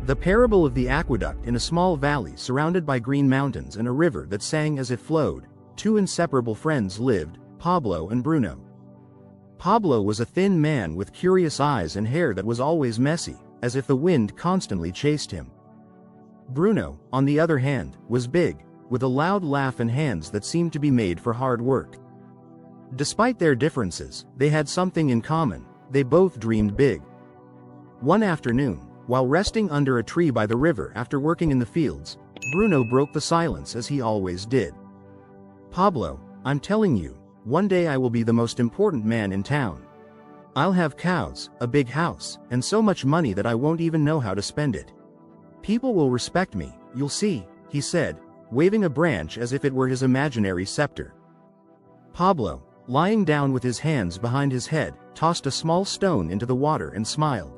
The parable of the aqueduct. In a small valley surrounded by green mountains and a river that sang as it flowed, two inseparable friends lived, Pablo and Bruno. Pablo was a thin man with curious eyes and hair that was always messy, as if the wind constantly chased him. Bruno, on the other hand, was big, with a loud laugh and hands that seemed to be made for hard work. Despite their differences, they had something in common: they both dreamed big. One afternoon, while resting under a tree by the river after working in the fields, Bruno broke the silence as he always did. "Pablo, I'm telling you, one day I will be the most important man in town. I'll have cows, a big house, and so much money that I won't even know how to spend it. People will respect me, you'll see," he said, waving a branch as if it were his imaginary scepter. Pablo, lying down with his hands behind his head, tossed a small stone into the water and smiled.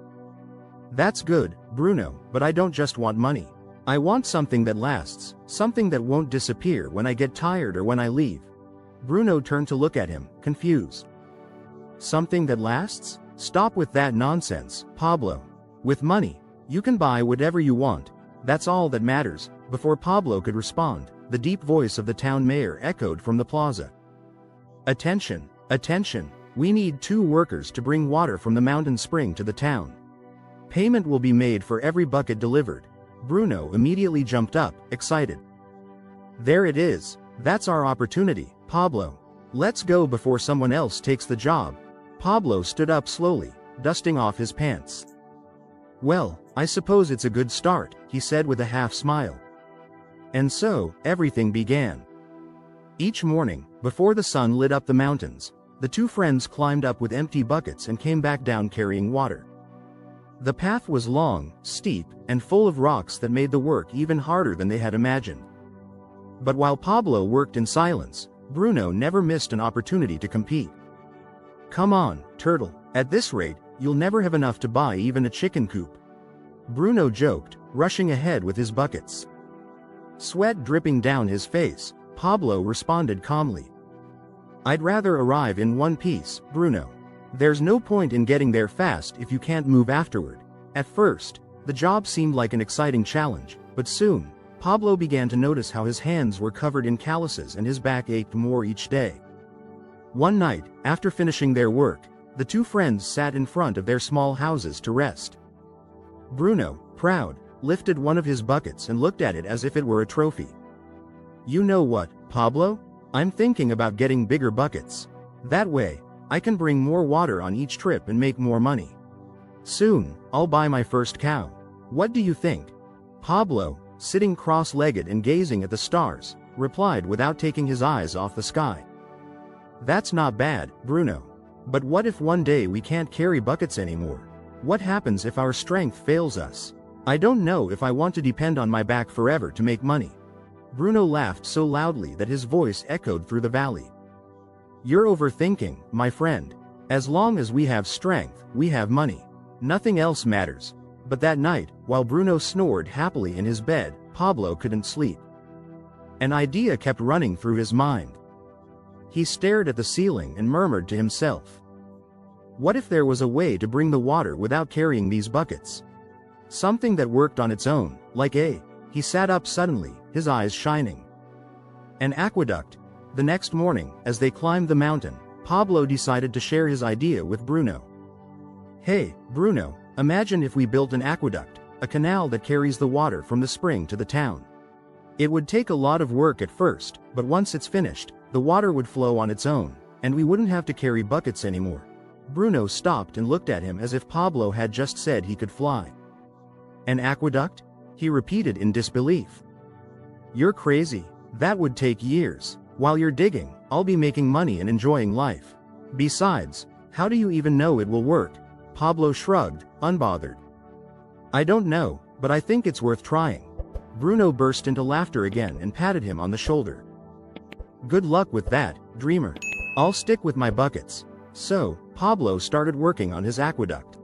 "That's good, Bruno, but I don't just want money. I want something that lasts, something that won't disappear when I get tired or when I leave." Bruno turned to look at him, confused. "Something that lasts? Stop with that nonsense, Pablo. With money, you can buy whatever you want, that's all that matters." Before Pablo could respond, the deep voice of the town mayor echoed from the plaza. "Attention, attention, we need 2 workers to bring water from the mountain spring to the town. Payment will be made for every bucket delivered." Bruno immediately jumped up, excited. "There it is, that's our opportunity, Pablo. Let's go before someone else takes the job." Pablo stood up slowly, dusting off his pants. "Well, I suppose it's a good start," he said with a half smile. And so, everything began. Each morning, before the sun lit up the mountains, the 2 friends climbed up with empty buckets and came back down carrying water. The path was long, steep, and full of rocks that made the work even harder than they had imagined. But while Pablo worked in silence, Bruno never missed an opportunity to compete. "Come on, turtle, at this rate, you'll never have enough to buy even a chicken coop," Bruno joked, rushing ahead with his buckets. Sweat dripping down his face, Pablo responded calmly. "I'd rather arrive in one piece, Bruno. There's no point in getting there fast if you can't move afterward." At first, the job seemed like an exciting challenge, but soon, Pablo began to notice how his hands were covered in calluses and his back ached more each day. One night, after finishing their work, the 2 friends sat in front of their small houses to rest. Bruno, proud, lifted one of his buckets and looked at it as if it were a trophy. "You know what, Pablo? I'm thinking about getting bigger buckets. That way, I can bring more water on each trip and make more money. Soon, I'll buy my first cow. What do you think?" Pablo, sitting cross-legged and gazing at the stars, replied without taking his eyes off the sky. "That's not bad, Bruno. But what if one day we can't carry buckets anymore? What happens if our strength fails us? I don't know if I want to depend on my back forever to make money." Bruno laughed so loudly that his voice echoed through the valley. "You're overthinking, my friend. As long as we have strength, we have money. Nothing else matters." But that night, while Bruno snored happily in his bed, Pablo couldn't sleep. An idea kept running through his mind. He stared at the ceiling and murmured to himself. What if there was a way to bring the water without carrying these buckets? Something that worked on its own, like a... He sat up suddenly, his eyes shining. An aqueduct. The next morning, as they climbed the mountain, Pablo decided to share his idea with Bruno. "Hey, Bruno, imagine if we built an aqueduct, a canal that carries the water from the spring to the town. It would take a lot of work at first, but once it's finished, the water would flow on its own, and we wouldn't have to carry buckets anymore." Bruno stopped and looked at him as if Pablo had just said he could fly. "An aqueduct?" he repeated in disbelief. "You're crazy. That would take years. While you're digging, I'll be making money and enjoying life. Besides, how do you even know it will work?" Pablo shrugged, unbothered. "I don't know, but I think it's worth trying." Bruno burst into laughter again and patted him on the shoulder. "Good luck with that, dreamer. I'll stick with my buckets." So, Pablo started working on his aqueduct.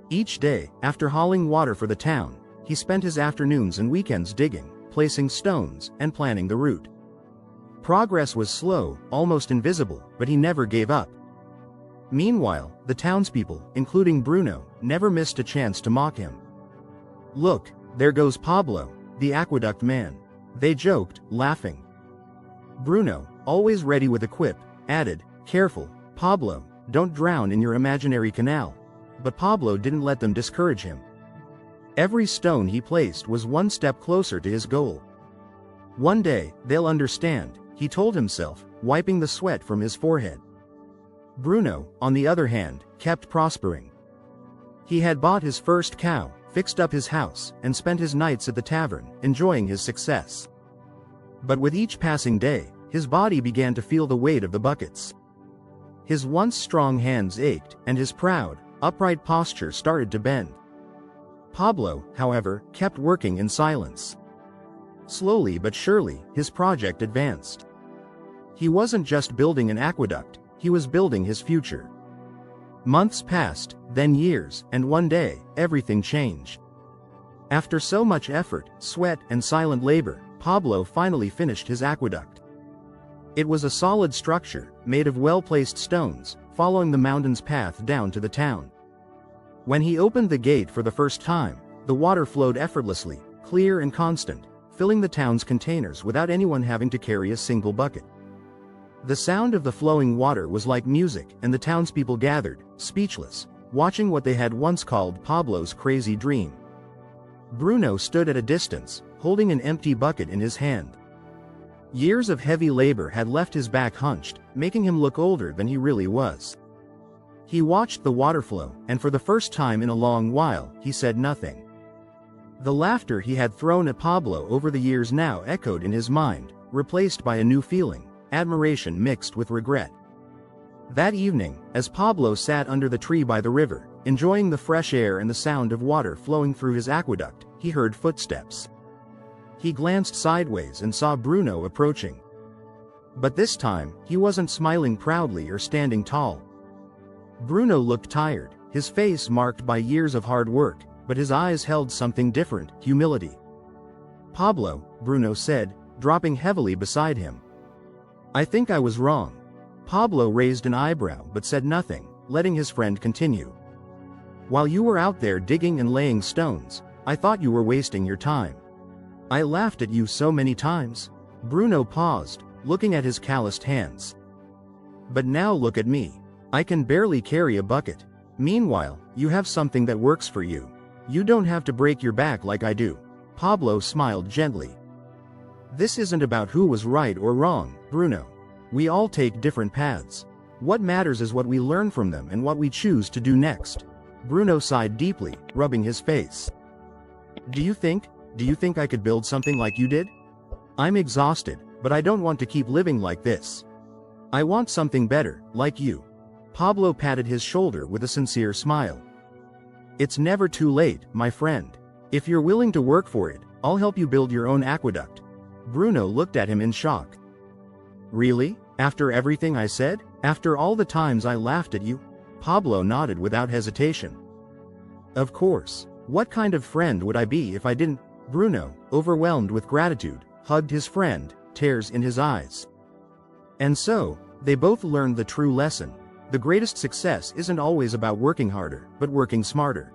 Each day, after hauling water for the town, he spent his afternoons and weekends digging, placing stones, and planning the route. Progress was slow, almost invisible, but he never gave up. Meanwhile, the townspeople, including Bruno, never missed a chance to mock him. "Look, there goes Pablo, the aqueduct man," they joked, laughing. Bruno, always ready with a quip, added, "Careful, Pablo, don't drown in your imaginary canal." But Pablo didn't let them discourage him. Every stone he placed was one step closer to his goal. "One day, they'll understand," he told himself, wiping the sweat from his forehead. Bruno, on the other hand, kept prospering. He had bought his first cow, fixed up his house, and spent his nights at the tavern, enjoying his success. But with each passing day, his body began to feel the weight of the buckets. His once strong hands ached, and his proud, upright posture started to bend. Pablo, however, kept working in silence. Slowly but surely, his project advanced. He wasn't just building an aqueduct, he was building his future. Months passed, then years, and one day, everything changed. After so much effort, sweat, and silent labor, Pablo finally finished his aqueduct. It was a solid structure, made of well-placed stones, following the mountain's path down to the town. When he opened the gate for the first time, the water flowed effortlessly, clear and constant, filling the town's containers without anyone having to carry a single bucket. The sound of the flowing water was like music, and the townspeople gathered, speechless, watching what they had once called Pablo's crazy dream. Bruno stood at a distance, holding an empty bucket in his hand. Years of heavy labor had left his back hunched, making him look older than he really was. He watched the water flow, and for the first time in a long while, he said nothing. The laughter he had thrown at Pablo over the years now echoed in his mind, replaced by a new feeling, admiration mixed with regret. That evening, as Pablo sat under the tree by the river, enjoying the fresh air and the sound of water flowing through his aqueduct, he heard footsteps. He glanced sideways and saw Bruno approaching. But this time, he wasn't smiling proudly or standing tall. Bruno looked tired, his face marked by years of hard work, but his eyes held something different, humility. "Pablo," Bruno said, dropping heavily beside him. "I think I was wrong." Pablo raised an eyebrow but said nothing, letting his friend continue. "While you were out there digging and laying stones, I thought you were wasting your time. I laughed at you so many times." Bruno paused, looking at his calloused hands. "But now look at me. I can barely carry a bucket. Meanwhile, you have something that works for you. You don't have to break your back like I do." Pablo smiled gently. "This isn't about who was right or wrong, Bruno. We all take different paths. What matters is what we learn from them and what we choose to do next." Bruno sighed deeply, rubbing his face. Do you think I could build something like you did? I'm exhausted, but I don't want to keep living like this. I want something better, like you." Pablo patted his shoulder with a sincere smile. "It's never too late, my friend. If you're willing to work for it, I'll help you build your own aqueduct." Bruno looked at him in shock. "Really? After everything I said? After all the times I laughed at you?" Pablo nodded without hesitation. "Of course. What kind of friend would I be if I didn't?" Bruno, overwhelmed with gratitude, hugged his friend, tears in his eyes. And so, they both learned the true lesson. The greatest success isn't always about working harder, but working smarter.